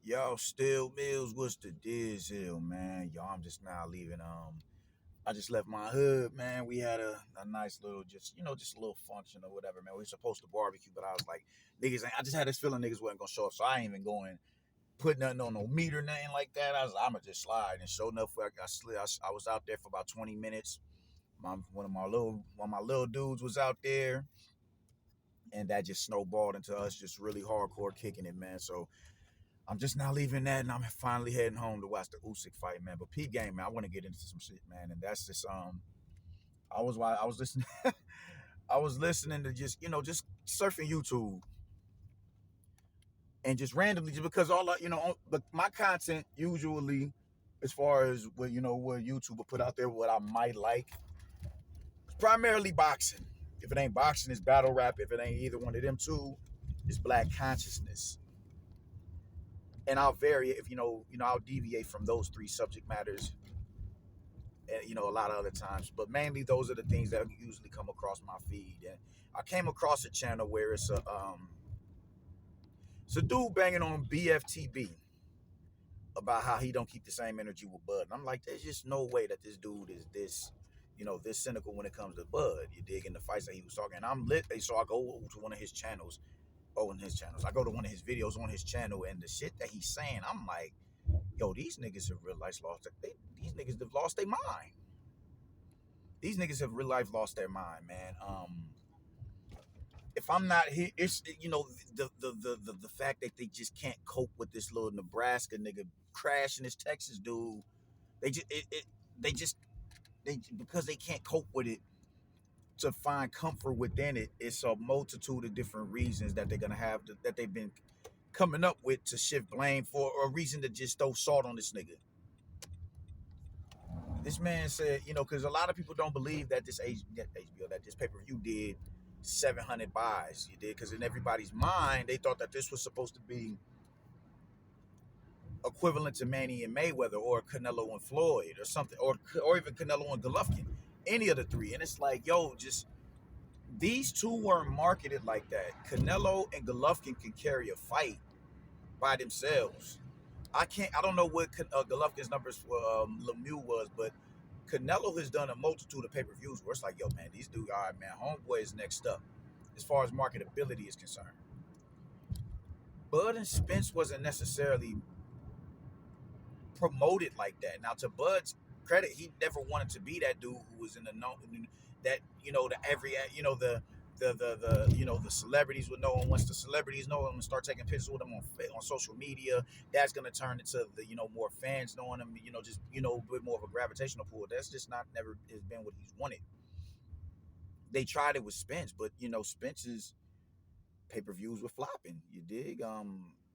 Yo, Still Mills, what's the deal, man? Yo, I'm just now leaving. I just left my hood, man. We had a nice little, just a little function or whatever, man. We were supposed to barbecue, but I was like, I just had this feeling niggas wasn't gonna show up, so I ain't even going put nothing on no meat or nothing like that. I'ma just slide, and sure enough, I was out there for about 20 minutes. One of my little dudes was out there, and that just snowballed into us just really hardcore kicking it, man. So I'm just now leaving that, and I'm finally heading home to watch the Usyk fight, man. But peep game, man, I want to get into some shit, man. And that's just I was listening, I was listening to just surfing YouTube and just randomly, just because but my content usually, as far as what YouTube will put out there, what I might like, is primarily boxing. If it ain't boxing, it's battle rap. If it ain't either one of them two, it's black consciousness. And I'll vary it if I'll deviate from those three subject matters and a lot of other times, but mainly those are the things that usually come across my feed. And I came across a channel where it's a dude banging on bftb about how he don't keep the same energy with Bud, and I'm like, there's just no way that this dude is this cynical when it comes to Bud. You dig, in the fights that he was talking, and I'm lit. So I go to one of his channels. I go to one of his videos on his channel, and the shit that he's saying, I'm like, yo, these niggas have real life these niggas have lost their mind. These niggas have real life lost their mind, man. If I'm not here, it's the fact that they just can't cope with this little Nebraska nigga crashing this Texas dude. They just they just they because they can't cope with it to find comfort within it. It's a multitude of different reasons that they're gonna have that they've been coming up with to shift blame for, or a reason to just throw salt on this nigga. This man said, because a lot of people don't believe that that this pay per view did 700 buys. You did, because in everybody's mind they thought that this was supposed to be equivalent to Manny and Mayweather, or Canelo and Floyd, or something, or even Canelo and Golovkin, any of the three. And it's like, yo, just these two weren't marketed like that. Canelo and Golovkin can carry a fight by themselves. I don't know what Golovkin's numbers for Lemieux was, but Canelo has done a multitude of pay-per-views where it's like, yo, man, these dudes, all right, man, homeboy is next up as far as marketability is concerned. Bud and Spence wasn't necessarily promoted like that. Now, to Bud's credit, he never wanted to be that dude who was in the know, that the every the celebrities would know him. Once the celebrities know him and start taking pictures with him on social media, that's gonna turn into the more fans knowing him. Just a bit more of a gravitational pull. That's just not never has been what he's wanted. They tried it with Spence, but Spence's pay-per-views were flopping. You dig?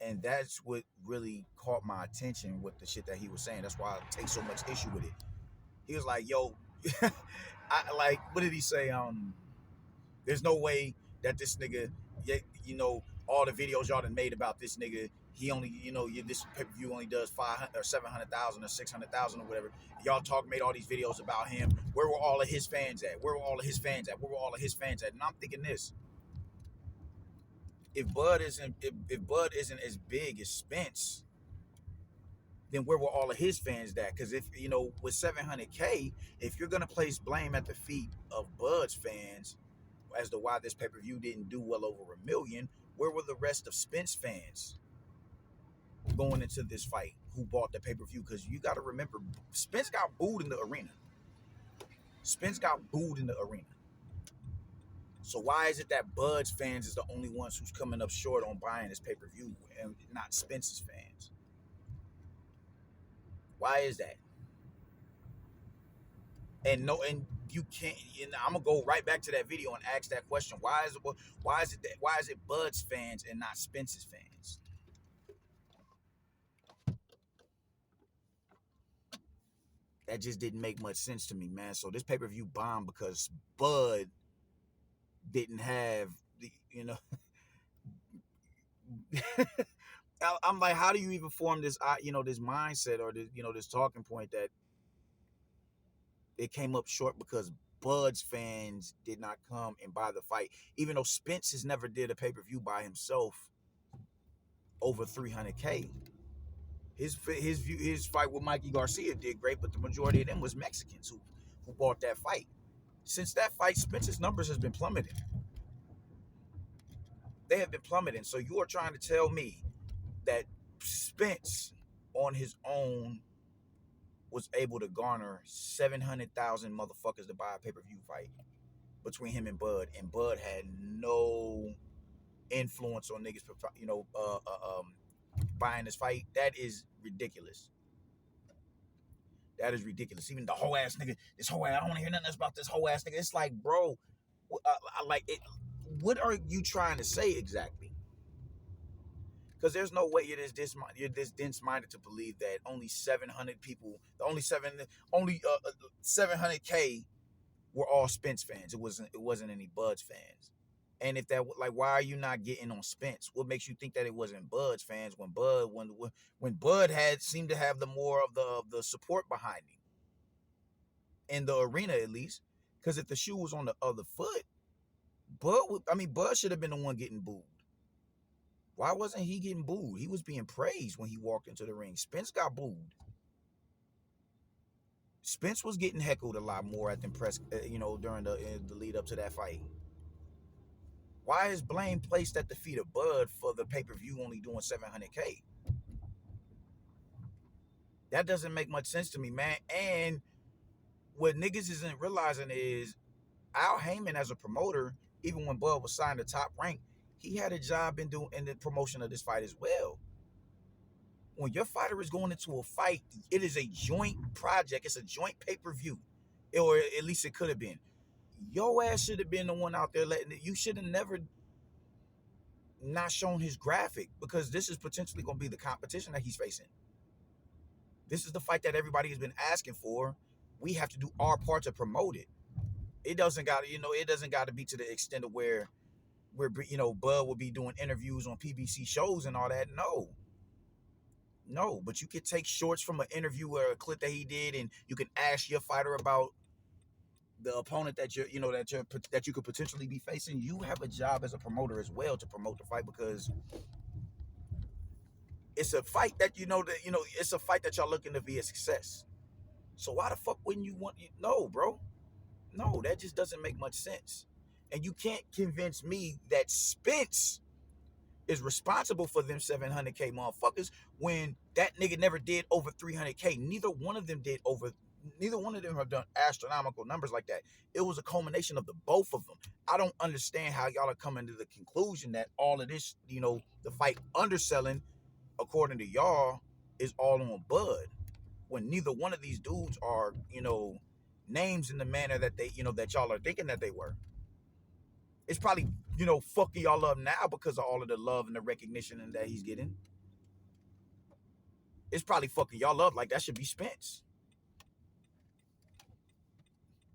And that's what really caught my attention with the shit that he was saying. That's why I take so much issue with it. He was like, "Yo, what did he say? There's no way that this nigga, all the videos y'all done made about this nigga, he only, this pay-per-view only does 500 or 700,000 or 600,000 or whatever. Y'all made all these videos about him. Where were all of his fans at? Where were all of his fans at? Where were all of his fans at?" And I'm thinking this: if Bud isn't as big as Spence, then where were all of his fans at? Because if with 700K, if you're gonna place blame at the feet of Bud's fans as to why this pay-per-view didn't do well over 1 million, where were the rest of Spence fans going into this fight who bought the pay-per-view? Because you got to remember, Spence got booed in the arena. So why is it that Bud's fans is the only ones who's coming up short on buying this pay-per-view and not Spence's fans? Why is that? And you can't. I'm gonna go right back to that video and ask that question. Why is it Bud's fans and not Spence's fans? That just didn't make much sense to me, man. So this pay-per-view bombed because Bud didn't have I'm like, how do you even form this this mindset, or this talking point that it came up short because Bud's fans did not come and buy the fight, even though Spence has never did a pay-per-view by himself over 300K. His fight with Mikey Garcia did great, but the majority of them was Mexicans who bought that fight. Since that fight, Spence's numbers has been plummeting. They have been plummeting. So you are trying to tell me that Spence on his own was able to garner 700,000 motherfuckers to buy a pay-per-view fight between him and Bud had no influence on niggas, buying this fight. That is ridiculous. That is ridiculous. Even the whole ass nigga, this whole ass, I don't want to hear nothing else about this whole ass nigga. It's like, bro, I like it. What are you trying to say exactly? Because there's no way you're this dense minded to believe that only 700 people, the only 700K were all Spence fans. It wasn't any Buds fans. And if that, like, why are you not getting on Spence? What makes you think that it wasn't Bud's fans when Bud had seemed to have the more of the support behind him in the arena at least? Because if the shoe was on the other foot, Bud should have been the one getting booed. Why wasn't he getting booed? He was being praised when he walked into the ring. Spence got booed. Spence was getting heckled a lot more at the press, during the lead up to that fight. Why is blame placed at the feet of Bud for the pay-per-view only doing 700K? That doesn't make much sense to me, man. And what niggas isn't realizing is Al Heyman as a promoter, even when Bud was signed to Top Rank, he had a job in the promotion of this fight as well. When your fighter is going into a fight, it is a joint project. It's a joint pay-per-view. Or at least it could have been. Your ass should have been the one out there letting it. You should have never not shown his graphic, because this is potentially going to be the competition that he's facing. This is the fight that everybody has been asking for. We have to do our part to promote it. It doesn't got to be to the extent of where Bud will be doing interviews on PBC shows and all that. No, but you could take shorts from an interview or a clip that he did, and you can ask your fighter about the opponent that you could potentially be facing. You have a job as a promoter as well to promote the fight, because it's a fight that it's a fight that y'all looking to be a success. So why the fuck wouldn't you want? No, bro. No, that just doesn't make much sense. And you can't convince me that Spence is responsible for them 700K motherfuckers when that nigga never did over 300K. Neither one of them have done astronomical numbers like that. It was a culmination of the both of them. I don't understand how y'all are coming to the conclusion that all of this, the fight underselling, according to y'all, is all on Bud, when neither one of these dudes are, names in the manner that they, that y'all are thinking that they were. It's probably, fucking y'all up now because of all of the love and the recognition and that he's getting. It's probably fucking y'all up like that should be Spence.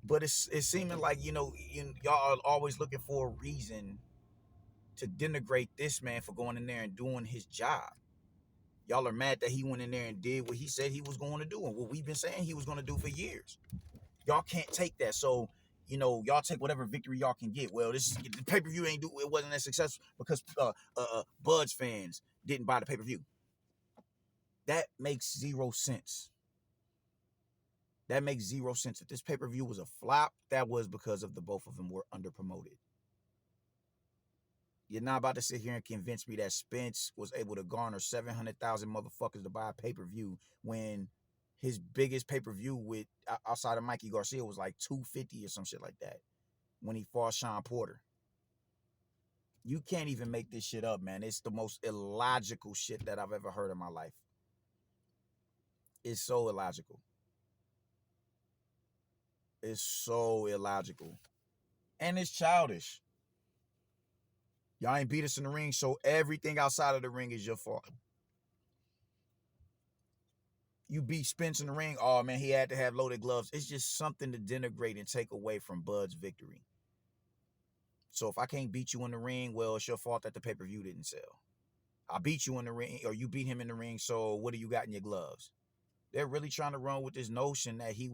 But it's seeming like, y'all are always looking for a reason to denigrate this man for going in there and doing his job. Y'all are mad that he went in there and did what he said he was going to do and what we've been saying he was going to do for years. Y'all can't take that. So, y'all take whatever victory y'all can get. Well, the pay-per-view it wasn't as successful because Bud's fans didn't buy the pay-per-view. That makes zero sense. That makes zero sense. If this pay-per-view was a flop, that was because of the both of them were under-promoted. You're not about to sit here and convince me that Spence was able to garner 700,000 motherfuckers to buy a pay-per-view when his biggest pay-per-view with outside of Mikey Garcia was like 250 or some shit like that when he fought Sean Porter. You can't even make this shit up, man. It's the most illogical shit that I've ever heard in my life. It's so illogical. It's so illogical. And it's childish. Y'all ain't beat us in the ring, so everything outside of the ring is your fault. You beat Spence in the ring, oh man, he had to have loaded gloves. It's just something to denigrate and take away from Bud's victory. So if I can't beat you in the ring, well, it's your fault that the pay-per-view didn't sell. I beat you in the ring, or you beat him in the ring, so what do you got in your gloves? They're really trying to run with this notion that he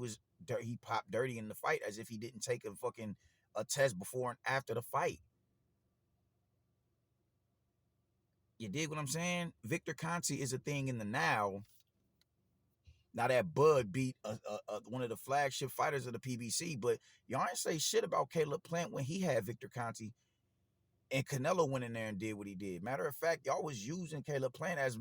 popped dirty in the fight as if he didn't take a test before and after the fight. You dig what I'm saying? Victor Conti is a thing in the now. Now that Bud beat one of the flagship fighters of the PBC, but y'all ain't say shit about Caleb Plant when he had Victor Conti and Canelo went in there and did what he did. Matter of fact, y'all was using Caleb Plant as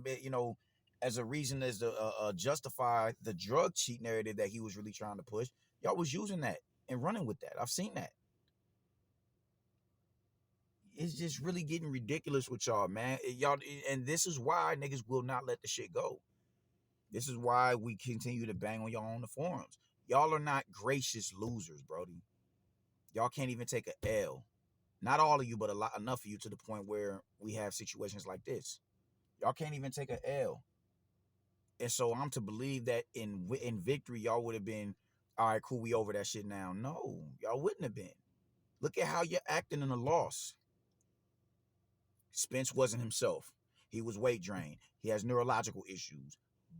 as a reason as to justify the drug cheat narrative that he was really trying to push. Y'all was using that and running with that. I've seen that. It's just really getting ridiculous with y'all, man. Y'all, and this is why niggas will not let the shit go. This is why we continue to bang on y'all on the forums. Y'all are not gracious losers, Brody. Y'all can't even take a L. Not all of you, but a lot enough of you to the point where we have situations like this. Y'all can't even take a L. And so I'm to believe that in victory, y'all would have been, all right, cool, we over that shit now. No, y'all wouldn't have been. Look at how you're acting in a loss. Spence wasn't himself. He was weight drained. He has neurological issues.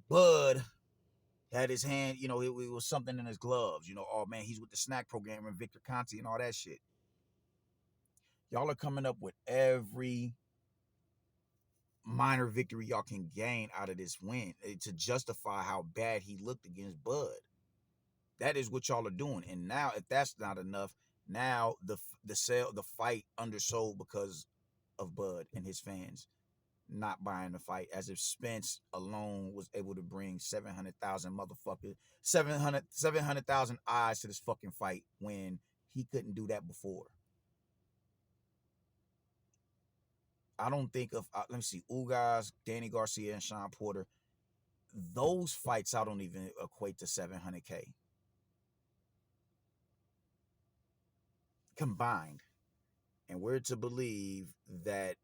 Bud had his hand, it was something in his gloves. Oh man, he's with the snack program and Victor Conti and all that shit. Y'all are coming up with every minor victory y'all can gain out of this win to justify how bad he looked against Bud. That is what y'all are doing. And now, if that's not enough, now the fight undersold because of Bud and his fans not buying the fight, as if Spence alone was able to bring 700,000 motherfuckers, 700,000 eyes to this fucking fight when he couldn't do that before. I don't think of, let me see, Ugas, Danny Garcia, and Sean Porter. Those fights I don't even equate to 700K combined. And we're to believe that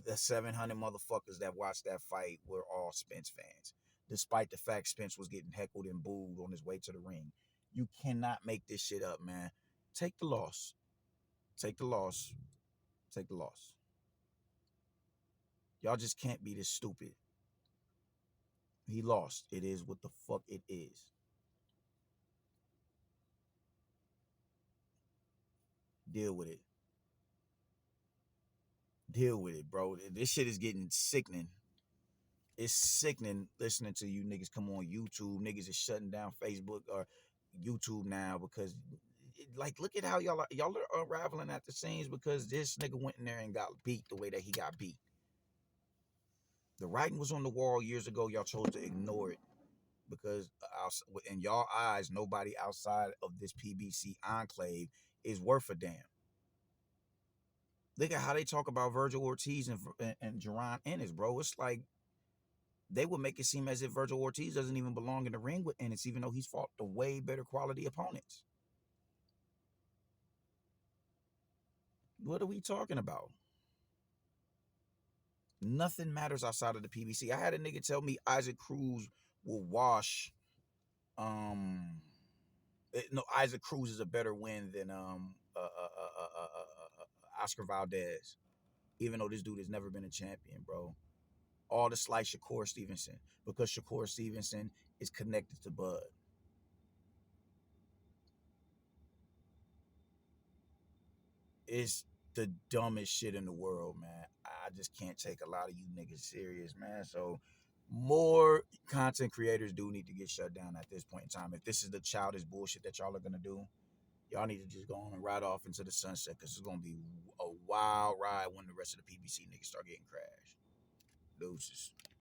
the 700 motherfuckers that watched that fight were all Spence fans, despite the fact Spence was getting heckled and booed on his way to the ring. You cannot make this shit up, man. Take the loss. Take the loss. Take the loss. Y'all just can't be this stupid. He lost. It is what the fuck it is. Deal with it. Deal with it, bro. This shit is getting sickening. It's sickening listening to you niggas come on YouTube. Niggas is shutting down Facebook or YouTube now because, like, look at how y'all are unraveling at the seams because this nigga went in there and got beat the way that he got beat. The writing was on the wall years ago. Y'all chose to ignore it because in y'all eyes, nobody outside of this PBC enclave is worth a damn. Look at how they talk about Virgil Ortiz and Jerron Ennis, bro. It's like they would make it seem as if Virgil Ortiz doesn't even belong in the ring with Ennis, even though he's fought the way better quality opponents. What are we talking about? Nothing matters outside of the PBC. I had a nigga tell me Isaac Cruz will wash. No, Isaac Cruz is a better win than Oscar Valdez, even though this dude has never been a champion, bro. All to slight Shakur Stevenson because Shakur Stevenson is connected to Bud. It's the dumbest shit in the world, man. I just can't take a lot of you niggas serious, man. So more content creators do need to get shut down at this point in time. If this is the childish bullshit that y'all are gonna do, y'all need to just go on and ride off into the sunset because it's gonna be a wild ride when the rest of the PBC niggas start getting crashed. Deuces.